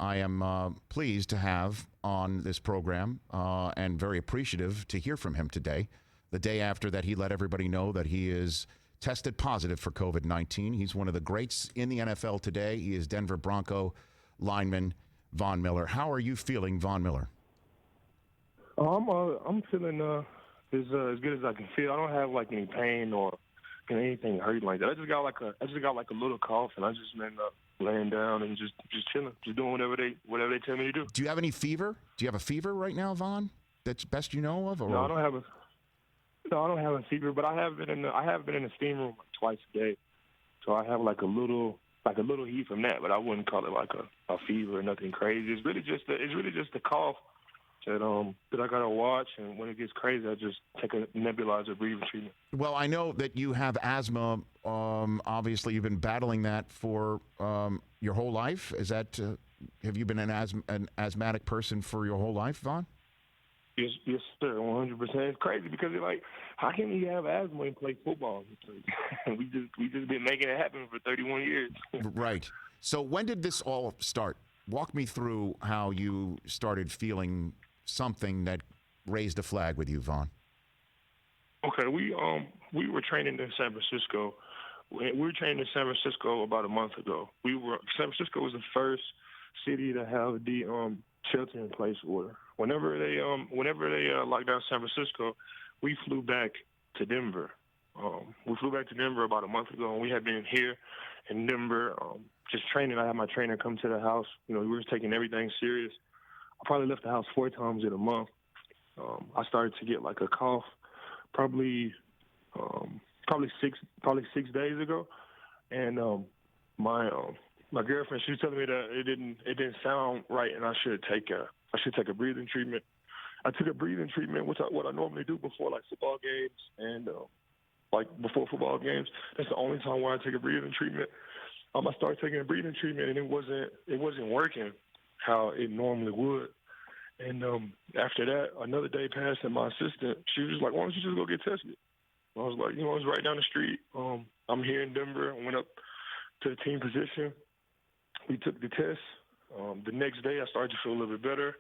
I am pleased to have on this program and very appreciative to hear from him today, the day after that he let everybody know that he is tested positive for COVID-19. He's one of the greats in the NFL today. He is Denver Bronco lineman Von Miller. How are you feeling, Von Miller? I'm feeling as good as I can feel. I don't have like any pain or anything hurting like that. I just got like a little cough, and I just been laying down and just chilling, just doing whatever they tell me to do. Do you have any fever? Do you have a fever right now, Von? That's best you know of? Or? No, I don't have a fever, but I have been in the steam room like twice a day, so I have like a little heat from that. But I wouldn't call it like a fever or nothing crazy. It's really just a cough that I gotta watch, and when it gets crazy, I just take a nebulizer breathing treatment. Well, I know that you have asthma. Obviously, you've been battling that for your whole life. Is that have you been an asthmatic person for your whole life, Von? Yes, sir, 100%. It's crazy because it's like, how can you have asthma and play football? we just been making it happen for 31 years. Right. So when did this all start? Walk me through how you started feeling something that raised a flag with you, Von. Okay, we were training in San Francisco. We were training in San Francisco about a month ago. San Francisco was the first city to have the shelter-in-place order. Whenever they locked down San Francisco, we flew back to Denver. We flew back to Denver about a month ago, and we had been here in Denver just training. I had my trainer come to the house. We were taking everything serious. I probably left the house 4 times in a month. I started to get like a cough probably 6 days ago, and my girlfriend, she was telling me that it didn't sound right, and I should take a breathing treatment. I took a breathing treatment, what I normally do before like football games, and like before football games, that's the only time where I take a breathing treatment. I started taking a breathing treatment, and it wasn't working how it normally would. And after that, another day passed, and my assistant, she was like, "Why don't you just go get tested?" I was like, it's right down the street. I'm here in Denver. I went up to the team position. We took the test. The next day, I started to feel a little bit better.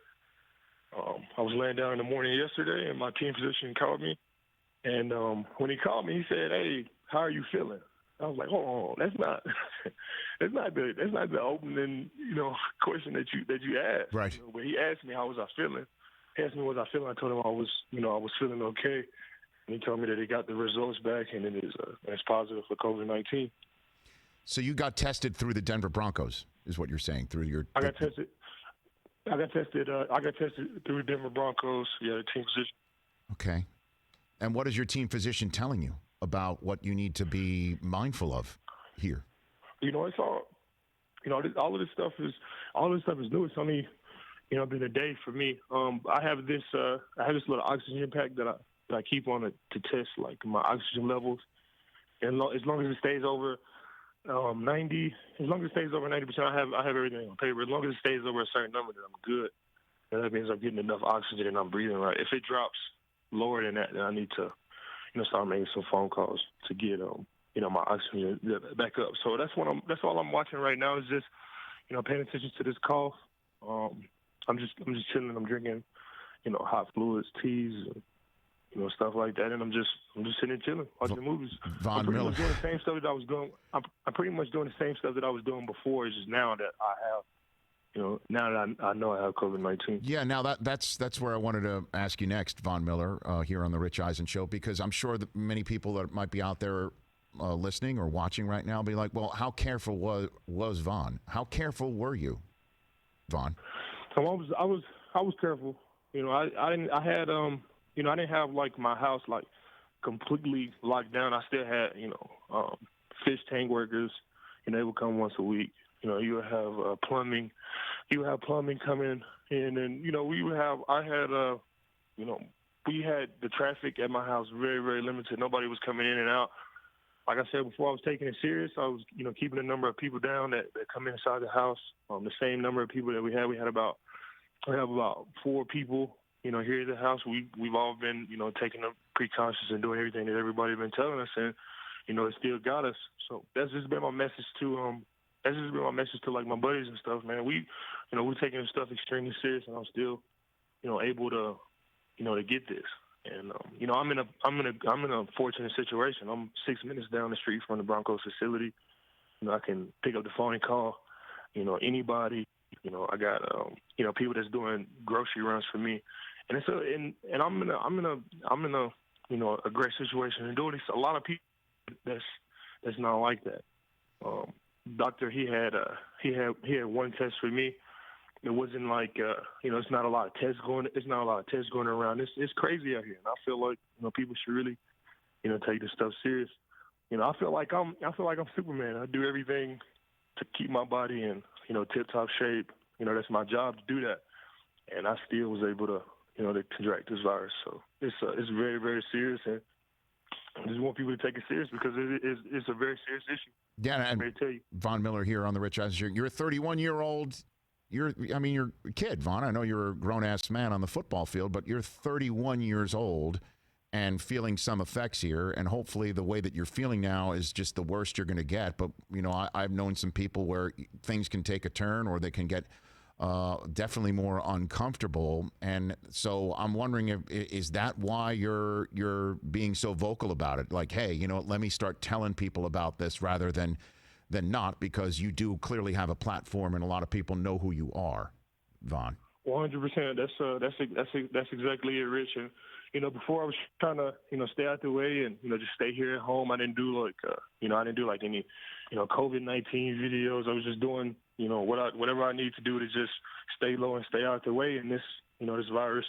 I was laying down in the morning yesterday, and my team physician called me. And when he called me, he said, "Hey, how are you feeling?" I was like, "Hold on, that's not the opening, question that you asked." Right. But he asked me how was I feeling. He asked me was I feeling. I told him I was feeling okay. And he told me that he got the results back, and it's positive for COVID-19. So you got tested through the Denver Broncos, is what you're saying, through your. I got tested through the Denver Broncos. Yeah, the team physician. Okay. And what is your team physician telling you about what you need to be mindful of here? It's all. All of this stuff is new. It's only, been a day for me. I have this little oxygen pack that I keep on to test like my oxygen levels, and as long as it stays over 90, as long as it stays over 90%, I have everything on paper. As long as it stays over a certain number, then I'm good. And that means I'm getting enough oxygen and I'm breathing right. If it drops lower than that, then I need to, start making some phone calls to get my oxygen back up. So that's all I'm watching right now is just, paying attention to this cough. I'm just chilling. I'm drinking, hot fluids, teas, and stuff like that, and I'm just sitting and chilling, watching movies. Von Miller. Doing the same stuff that I was doing. I'm pretty much doing the same stuff that I was doing before. It's just now that I have, now that I know I have COVID-19. Yeah, now that's where I wanted to ask you next, Von Miller, here on the Rich Eisen Show, because I'm sure that many people that might be out there listening or watching right now be like, well, how careful was Von? How careful were you, Von? So I was careful. I didn't have like my house like completely locked down. I still had, fish tank workers, they would come once a week. You would have plumbing. You would have plumbing coming in, and we had the traffic at my house very, very limited. Nobody was coming in and out. Like I said before, I was taking it serious. I was, keeping the number of people down that come inside the house. The same number of people that we have. We have about 4 people. Here at the house, we've all been, taking the precautions and doing everything that everybody's been telling us, and it still got us. So that's just been my message to like my buddies and stuff, man. we're taking this stuff extremely serious, and I'm still, able to, to get this. And I'm in a fortunate situation. I'm 6 minutes down the street from the Broncos facility. I can pick up the phone and call, anybody. I got people that's doing grocery runs for me, and I'm in a great situation and doing this. A lot of people that's not like that. Doctor, he had one test for me. It wasn't like it's not a lot of tests going. It's not a lot of tests going around. It's crazy out here, and I feel like people should really take this stuff serious. I feel like I'm Superman. I do everything to keep my body in tip-top shape. That's my job to do that, and I still was able to to contract this virus. So it's very, very serious, and I just want people to take it serious because it's a very serious issue. Yeah, and Von Miller here on the Rich Eisen Show. You're a 31-year-old. You're a kid, Von. I know you're a grown-ass man on the football field, but you're 31 years old and feeling some effects here. And hopefully the way that you're feeling now is just the worst you're going to get. But, I've known some people where things can take a turn or they can get definitely more uncomfortable. And so I'm wondering, is that why you're being so vocal about it? Like, hey, let me start telling people about this rather than not, because you do clearly have a platform and a lot of people know who you are, Von. 100%. That's exactly it, Rich. And before I was trying to stay out the way and just stay here at home. I didn't do like any COVID-19 videos. I was just doing whatever I need to do to just stay low and stay out the way. And this this virus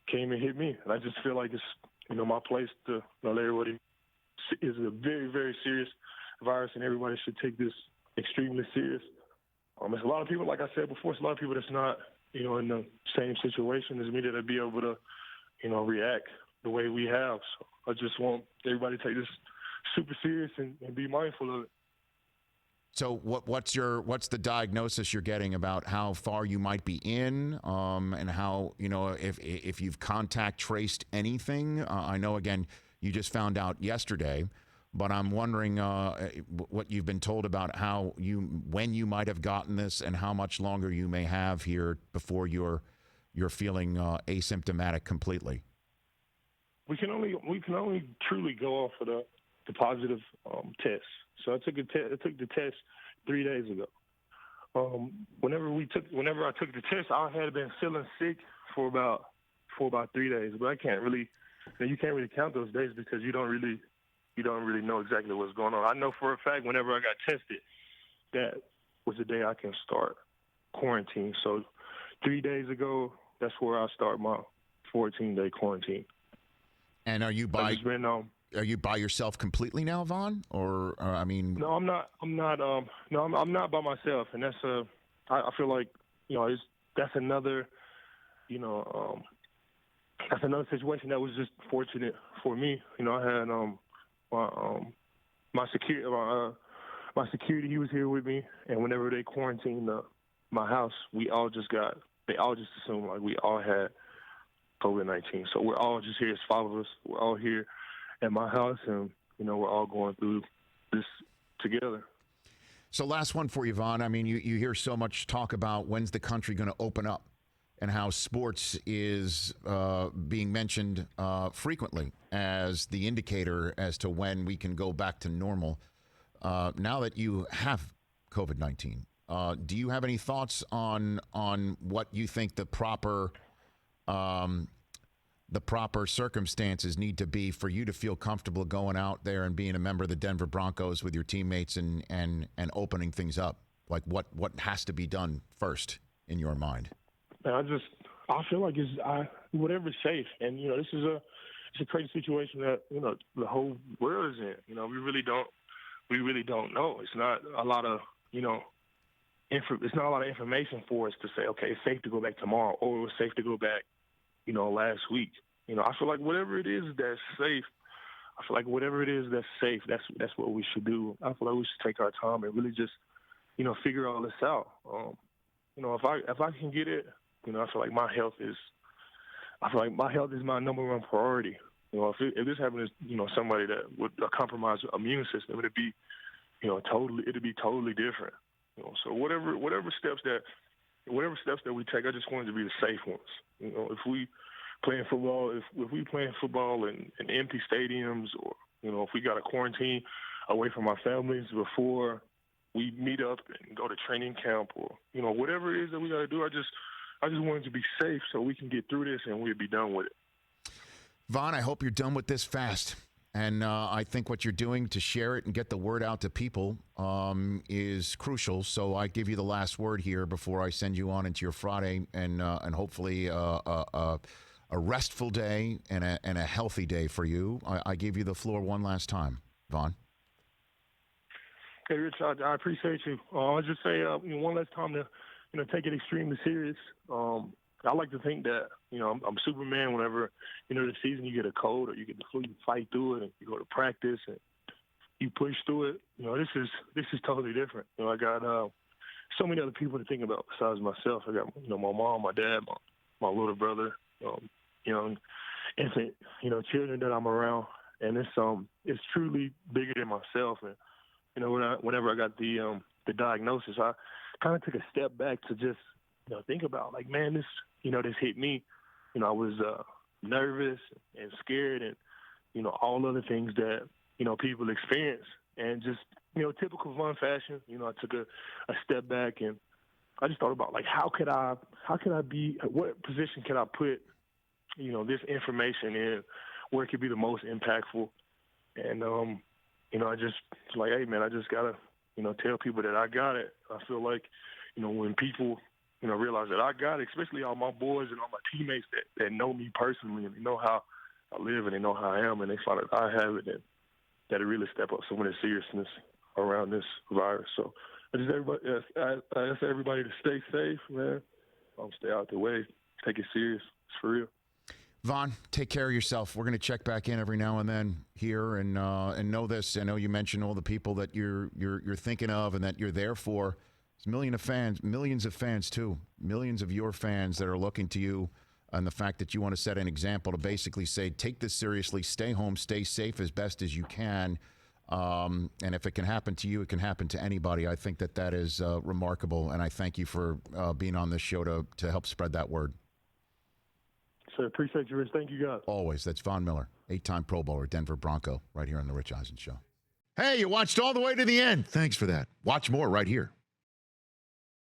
came and hit me, and I just feel like it's my place to let everybody. It's a very, very serious virus, and everybody should take this extremely serious. There's a lot of people, like I said before, it's a lot of people that's not, in the same situation as me that would be able to, react the way we have. So I just want everybody to take this super serious and be mindful of it. So what's the diagnosis you're getting about how far you might be in, and how, if you've contact traced anything? I know, again, you just found out yesterday. But I'm wondering what you've been told about when you might have gotten this and how much longer you may have here before you're feeling asymptomatic completely. We can only truly go off of the positive test. So I took the test 3 days ago. Whenever I took the test, I had been feeling sick for about 3 days. But I can't really, you can't really count those days because you don't really know exactly what's going on. I know for a fact whenever I got tested, that was the day I can start quarantine. So 3 days ago, that's where I start my 14-day quarantine. And are you by yourself completely now, Von? Or I mean? No, I'm not. I'm not by myself, and that's I feel like that's another that's another situation that was just fortunate for me. I had my security, he was here with me, and whenever they quarantined my house, they all just assumed like we all had COVID-19. So we're all just here as followers. We're all here at my house, and we're all going through this together. So last one for you, Von. I mean, you hear so much talk about when's the country going to open up, and how sports is being mentioned frequently as the indicator as to when we can go back to normal. Now that you have COVID-19, do you have any thoughts on what you think the proper circumstances need to be for you to feel comfortable going out there and being a member of the Denver Broncos with your teammates and opening things up? Like what has to be done first in your mind? I feel like whatever's safe, and this is it's a crazy situation that the whole world is in. We really don't know. It's not a lot of it's not a lot of information for us to say, okay, it's safe to go back tomorrow, or it was safe to go back last week. I feel like whatever it is that's safe, that's what we should do. I feel like we should take our time and really just figure all this out. If I can get it. I feel like my health is my number one priority. If this happened to somebody that would compromise immune system, it'd be totally different. So whatever steps that whatever steps that we take, I just want it to be the safe ones. You know, if we playing football, if we playing football in empty stadiums, or you know, if we got to quarantine away from our families before we meet up and go to training camp, or you know, whatever it is that we got to do, I just want it to be safe so we can get through this and we'll be done with it. Von, I hope you're done with this fast. And I think what you're doing to share it and get the word out to people is crucial. So I give you the last word here before I send you on into your Friday, and hopefully a restful day and a healthy day for you. I give you the floor one last time, Von. Hey, Rich, I appreciate you. I'll just say one last time to take it extremely serious. I like to think that, I'm Superman whenever, the season you get a cold or you get the flu, you fight through it and you go to practice and you push through it. This is totally different. I got so many other people to think about besides myself. I got, my mom, my dad, my little brother, young infant, children that I'm around. And it's truly bigger than myself. And, whenever I got the diagnosis, I kind of took a step back to just, think about like, man, this hit me. I was nervous and scared and, all other things that, people experience. And just, typical Von fashion, I took a step back and I just thought about like, how could I be, what position can I put, this information in where it could be the most impactful. And, I just like, hey man, I just gotta, tell people that I got it. I feel like, when people, realize that I got it, especially all my boys and all my teammates that know me personally and they know how I live and they know how I am and they find that I have it, and that it really step up some of the seriousness around this virus. So I ask everybody to stay safe, man. Stay out the way. Take it serious. It's for real. Von, take care of yourself. We're going to check back in every now and then here, and know this. I know you mentioned all the people that you're thinking of and that you're there for. There's millions of fans too, millions of your fans that are looking to you, and the fact that you want to set an example to basically say, take this seriously, stay home, stay safe as best as you can, and if it can happen to you, it can happen to anybody. I think that is remarkable, and I thank you for being on this show to help spread that word. So appreciate you, Rich. Thank you, guys. Always. That's Von Miller, 8-time Pro Bowler, Denver Bronco, right here on the Rich Eisen Show. Hey, you watched all the way to the end. Thanks for that. Watch more right here.